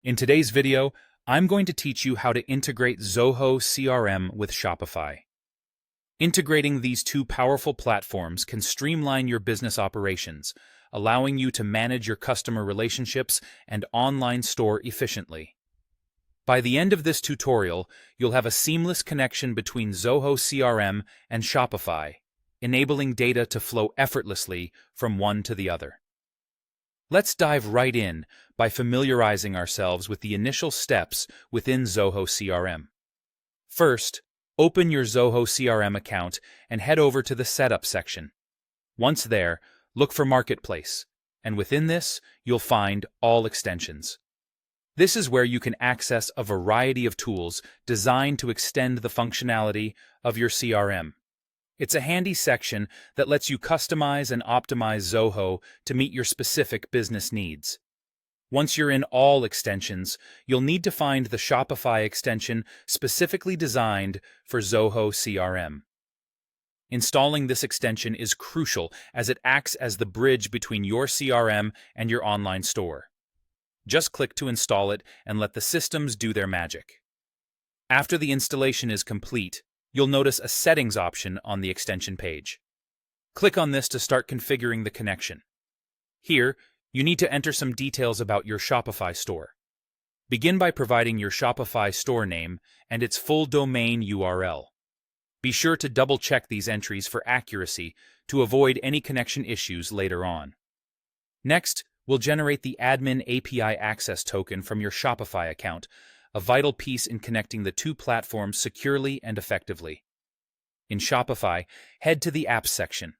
In today's video, I'm going to teach you how to integrate Zoho CRM with Shopify. Integrating these two powerful platforms can streamline your business operations, allowing you to manage your customer relationships and online store efficiently. By the end of this tutorial, you'll have a seamless connection between Zoho CRM and Shopify, enabling data to flow effortlessly from one to the other. Let's dive right in by familiarizing ourselves with the initial steps within Zoho CRM. First, open your Zoho CRM account and head over to the Setup section. Once there, look for Marketplace, and within this, you'll find All Extensions. This is where you can access a variety of tools designed to extend the functionality of your CRM. It's a handy section that lets you customize and optimize Zoho to meet your specific business needs. Once you're in All Extensions, you'll need to find the Shopify extension specifically designed for Zoho CRM. Installing this extension is crucial as it acts as the bridge between your CRM and your online store. Just click to install it and let the systems do their magic. After the installation is complete, you'll notice a Settings option on the extension page. Click on this to start configuring the connection. Here, you need to enter some details about your Shopify store. Begin by providing your Shopify store name and its full domain URL. Be sure to double-check these entries for accuracy to avoid any connection issues later on. Next, we'll generate the Admin API Access token from your Shopify account, a vital piece in connecting the two platforms securely and effectively. In Shopify, head to the Apps section.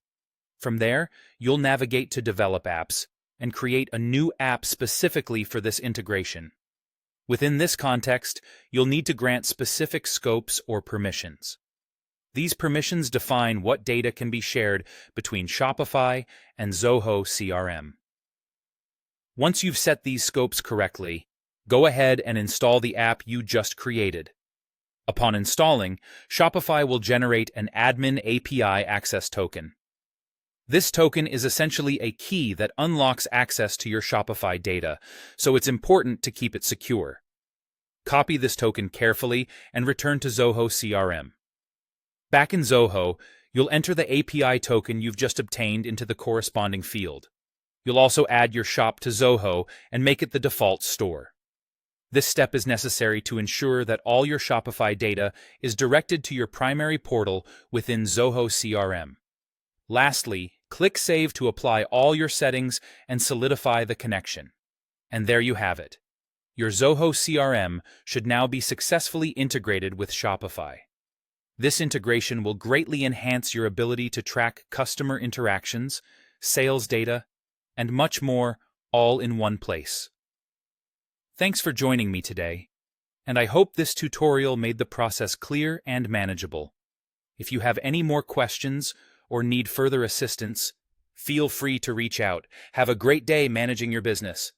From there, you'll navigate to Develop Apps and create a new app specifically for this integration. Within this context, you'll need to grant specific scopes or permissions. These permissions define what data can be shared between Shopify and Zoho CRM. Once you've set these scopes correctly, go ahead and install the app you just created. Upon installing, Shopify will generate an Admin API Access token. This token is essentially a key that unlocks access to your Shopify data, so it's important to keep it secure. Copy this token carefully and return to Zoho CRM. Back in Zoho, you'll enter the API token you've just obtained into the corresponding field. You'll also add your shop to Zoho and make it the default store. This step is necessary to ensure that all your Shopify data is directed to your primary portal within Zoho CRM. Lastly, click Save to apply all your settings and solidify the connection. And there you have it. Your Zoho CRM should now be successfully integrated with Shopify. This integration will greatly enhance your ability to track customer interactions, sales data, and much more, all in one place. Thanks for joining me today, and I hope this tutorial made the process clear and manageable. If you have any more questions or need further assistance, feel free to reach out. Have a great day managing your business.